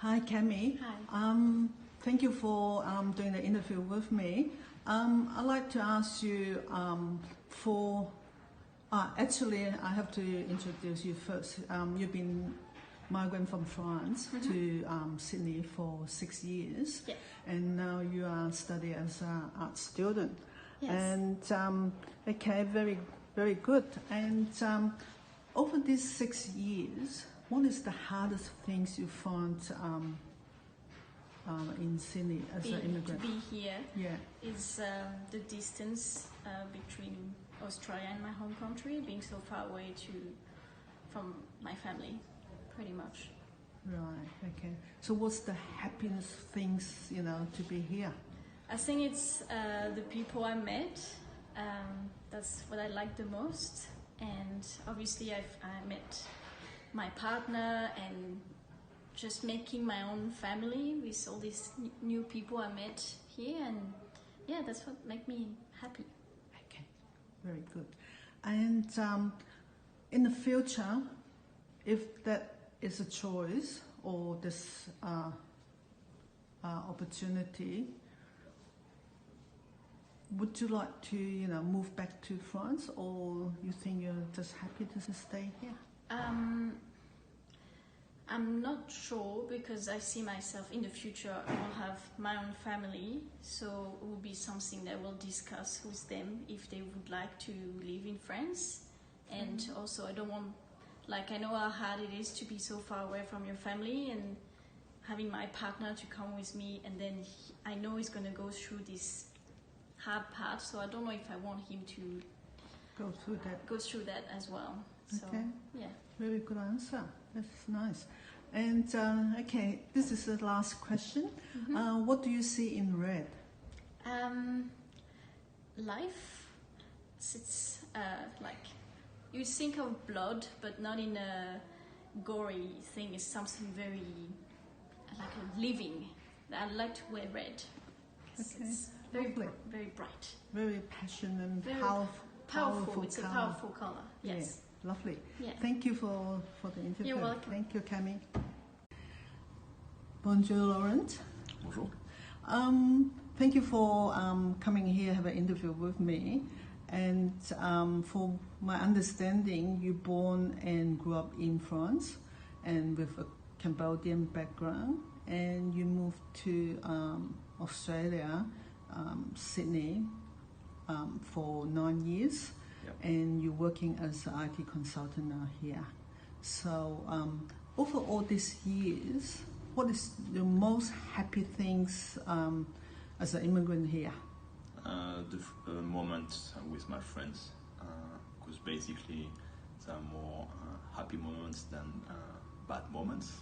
Hi, Cami. Hi. Thank you for doing the interview with me. I'd like to ask you actually, I have to introduce you first. You've been migrant from France to Sydney for 6 years, Yeah. and now you are studying as an art student. Yes. And okay, very, very good. And over these 6 years, what is the hardest things you found in Sydney as an immigrant? To be here Yeah. is the distance between Australia and my home country, being so far away from my family, pretty much. Right, okay. So what's the happiest things, to be here? I think it's the people I met. That's what I like the most. And obviously I met my partner and just making my own family with all these new people I met here, and yeah, that's what makes me happy. Okay, very good. And in the future, if that is a choice or this opportunity, would you like to, move back to France, or you think you're just happy to stay here? I'm not sure, because I see myself in the future, I will have my own family, so it will be something that we'll discuss with them if they would like to live in France. And also I don't want, I know how hard it is to be so far away from your family, and having my partner to come with me, and then I know he's going to go through this hard part, so I don't know if I want him to Go through that as well. So, okay. Yeah. Very good answer. That's nice. And okay, this is the last question. What do you see in red? Life. It's you think of blood, but not in a gory thing. It's something very like a living. I like to wear red. Okay. It's very Lovely. very bright. Very passionate and Very powerful. It's color. a powerful color. Yes. Yeah, lovely. Yeah. Thank you for the interview. You're welcome. Thank you, Camille. Bonjour, Laurent. Bonjour. Thank you for coming here, have an interview with me. And for my understanding, you born and grew up in France, and with a Cambodian background, and you moved to Australia, Sydney, for 9 years. Yep. And you're working as an IT consultant now here. So over all these years, what is the most happy things as an immigrant here? The moments with my friends, because basically there are more happy moments than bad moments,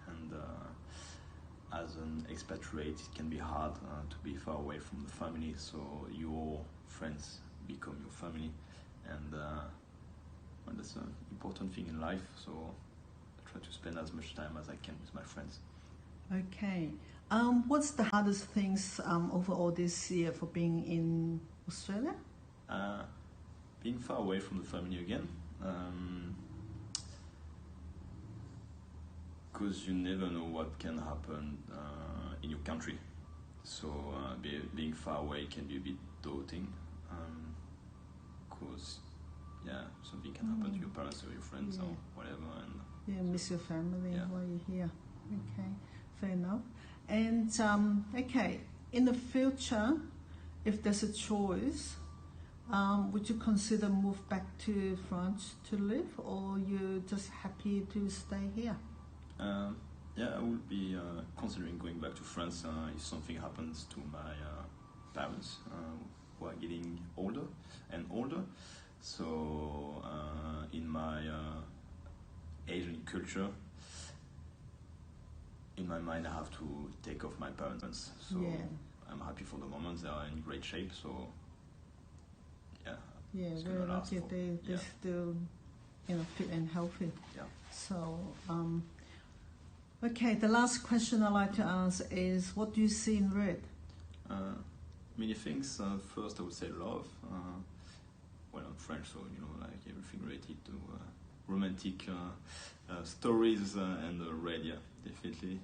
and as an expatriate it can be hard to be far away from the family, so your friends become your family, and well, that's an important thing in life, so I try to spend as much time as I can with my friends. Okay. What's the hardest things over all this year for being in Australia? Being far away from the family again, because you never know what can happen in your country. So being far away can be a bit daunting, because something can happen to your parents or your friends or whatever, and You miss your family Yeah. while you're here. Okay, fair enough. And okay, in the future, if there's a choice, would you consider move back to France to live, or you're just happy to stay here? I would be considering going back to France if something happens to my parents, who are getting older and older. So in my Asian culture, in my mind I have to take off my parents. So I'm happy for the moment, they are in great shape, so it's very gonna last lucky for- they're still fit and healthy. Yeah. So okay, the last question I like to ask is, what do you see in red? Many things. First, I would say love. Well, I'm French, so everything related to romantic stories and red. Yeah, definitely.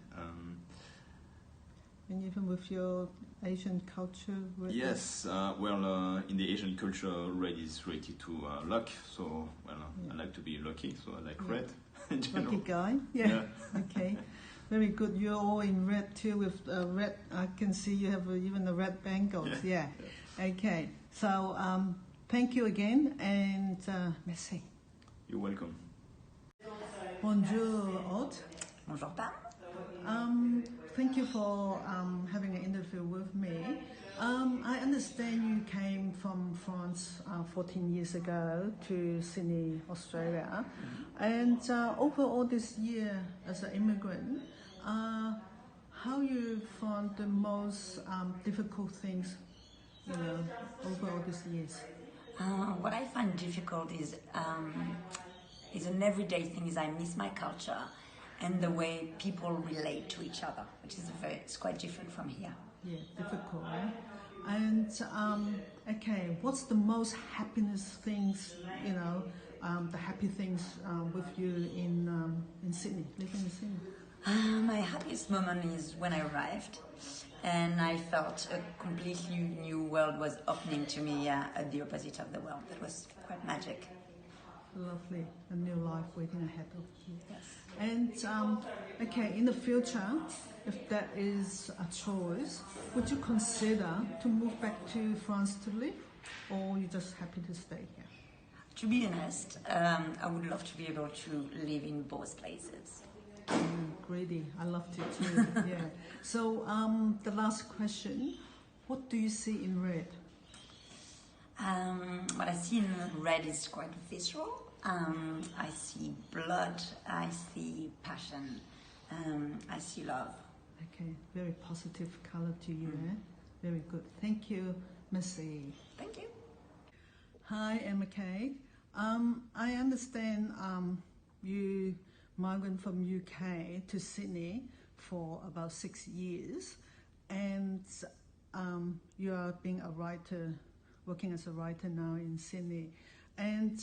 And even with your Asian culture? Yes, in the Asian culture, red is related to luck. So, I like to be lucky, so I like red. Lucky guy? Yeah. Okay. Very good. You're all in red too with red. I can see you have even the red bangles. Yeah. Okay. So, thank you again and merci. You're welcome. Bonjour, Aude. Bonjour, Pam. Thank you for having an interview with me. I understand you came from France 14 years ago to Sydney, Australia, and over all this year as an immigrant, how you found the most difficult things, over all these years? What I find difficult is an everyday thing. Is I miss my culture and the way people relate to each other, which is it's quite different from here. Yeah, difficult. Eh? And okay, what's the most happiness things? The happy things with you in Sydney, living in Sydney. My happiest moment is when I arrived, and I felt a completely new world was opening to me at the opposite of the world. That was quite magic. Lovely, a new life waiting ahead of you. Yes. And okay, in the future, if that is a choice, would you consider to move back to France to live, or you're just happy to stay here? To be honest, I would love to be able to live in both places. Greedy, I love to too. Yeah. So the last question: what do you see in red? What I see in red is quite visceral. I see blood, I see passion, I see love. Okay, very positive color to you. Very good. Thank you, Missy. Thank you. Hi, Emma Kay. I understand you migrant from UK to Sydney for about 6 years, and you are being a writer, working as a writer now in Sydney. And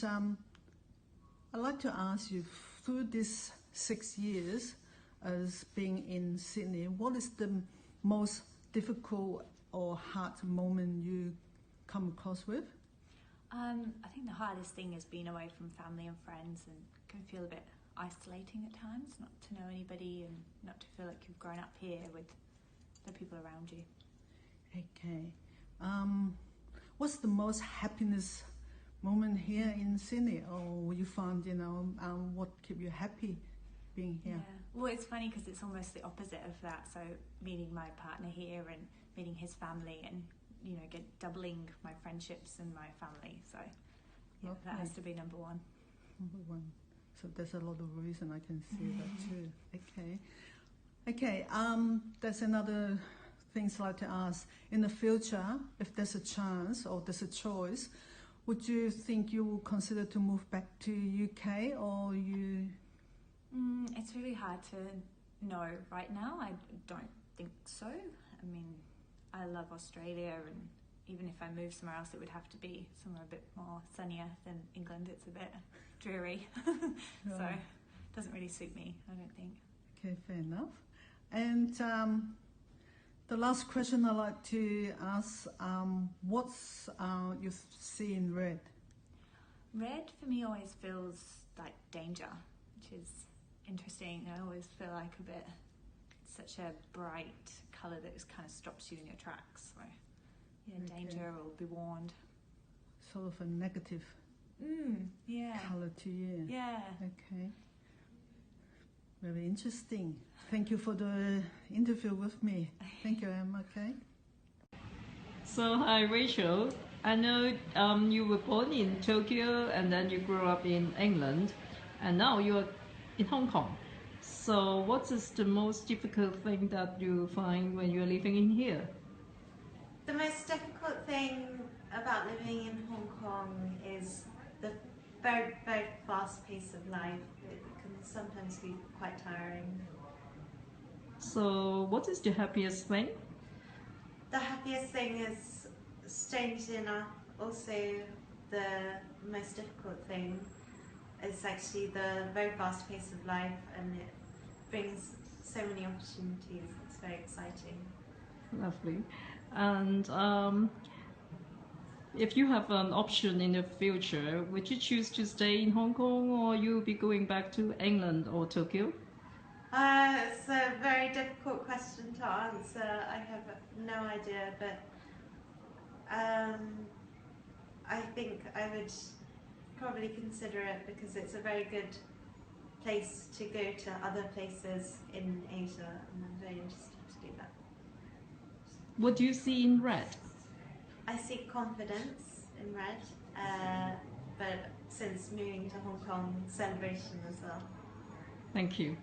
I'd like to ask you, through these 6 years as being in Sydney, what is the most difficult or hard moment you come across with? I think the hardest thing is being away from family and friends, and can feel a bit isolating at times, not to know anybody and not to feel like you've grown up here with the people around you. Okay. What's the most happiness moment here in Sydney, or you found, what keep you happy being here? Yeah. Well, it's funny because it's almost the opposite of that. So meeting my partner here and meeting his family, and doubling my friendships and my family. So yeah, that has to be number one. Number one. So there's a lot of reason I can see that too. Okay. There's another things I'd like to ask. In the future, if there's a chance or there's a choice, would you think you will consider to move back to UK, or you? It's really hard to know right now. I don't think so. I mean, I love Australia, and even if I move somewhere else, it would have to be somewhere a bit more sunnier than England. It's a bit dreary, so it doesn't really suit me, I don't think. Okay, fair enough. And the last question I'd like to ask, what's you see in red? Red for me always feels like danger, which is interesting. I always feel like such a bright colour that just kind of stops you in your tracks. So, danger, or be warned. Sort of a negative colour to you. Yeah. Okay. Very interesting. Thank you for the interview with me. Thank you, Emma. Okay. So, hi, Rachel. I know you were born in Tokyo and then you grew up in England, and now you're in Hong Kong. So, what is the most difficult thing that you find when you're living in here? The most difficult thing about living in Hong Kong is the very, very fast pace of life. It can sometimes be quite tiring. So, what is the happiest thing? The happiest thing is, strangely enough, also the most difficult thing is actually the very fast pace of life, and it brings so many opportunities. It's very exciting. Lovely. And if you have an option in the future, would you choose to stay in Hong Kong or you'll be going back to England or Tokyo? It's a very difficult question to answer. I have no idea, but I think I would probably consider it because it's a very good place to go to other places in Asia, and I'm very interested to do that. What do you see in red? I see confidence in red, but since moving to Hong Kong, celebration as well. Thank you.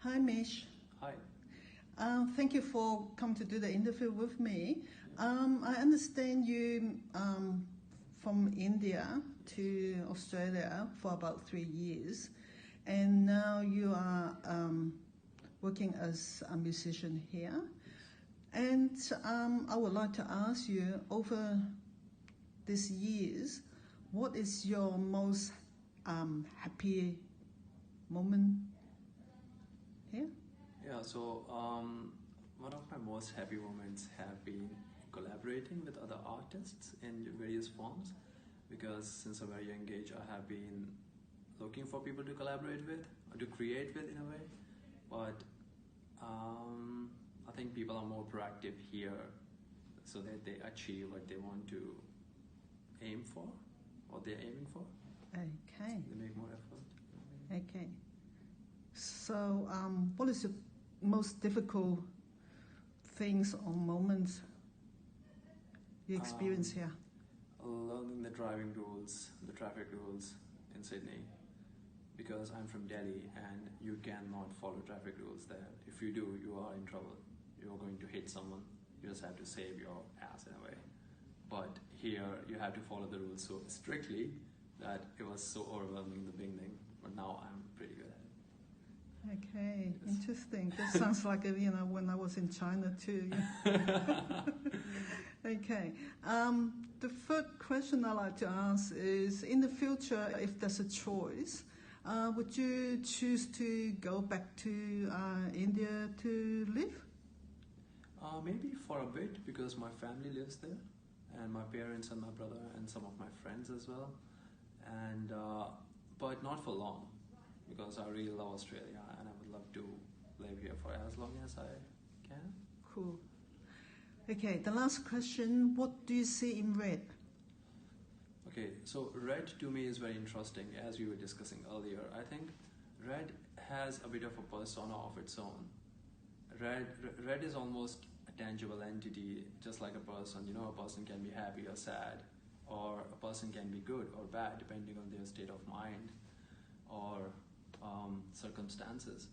Hi, Mish. Hi. Thank you for coming to do the interview with me. I understand you from India to Australia for about 3 years, and now you are working as a musician here. And I would like to ask you, over these years, what is your most happy moment here? Yeah, so one of my most happy moments have been collaborating with other artists in various forms, because since a very young age I have been looking for people to collaborate with or to create with in a way, but I think people are more proactive here so that they achieve what they want to aim for, what they're aiming for. Okay. They make more effort. Okay. So, what is the most difficult things or moments you experience here? Learning the driving rules, the traffic rules in Sydney, because I'm from Delhi and you cannot follow traffic rules there. If you do, you are in trouble. You're going to hit someone. You just have to save your ass in a way. But here, you have to follow the rules so strictly that it was so overwhelming in the beginning. But now I'm pretty good at it. Okay, Yes. interesting. That sounds like when I was in China too. Okay. The third question I like to ask is: in the future, if there's a choice, would you choose to go back to India to live? Maybe for a bit, because my family lives there, and my parents and my brother and some of my friends as well, and but not for long, because I really love Australia and I would love to live here for as long as I can. Cool. Okay, the last question: what do you see in red? Okay, so red to me is very interesting, as we were discussing earlier. I think red has a bit of a persona of its own. Red is almost a tangible entity, just like a person. You know, a person can be happy or sad, or a person can be good or bad, depending on their state of mind or circumstances.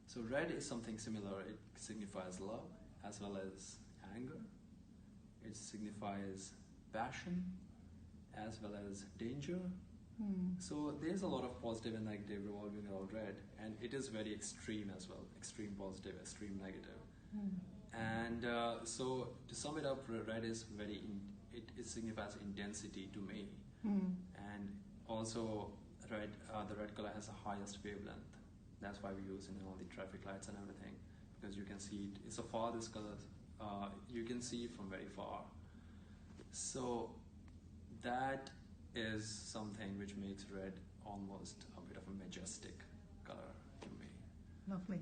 So red is something similar. It signifies love as well as anger. It signifies passion as well as danger. So there's a lot of positive and negative revolving around red, and it is very extreme as well. Extreme positive, extreme negative. And so to sum it up, red is it signifies intensity to me. And also the red color has the highest wavelength. That's why we use it in all the traffic lights and everything, because you can see it. It's the farthest color. You can see it from very far. So that is something which makes red almost a bit of a majestic color to me. Lovely.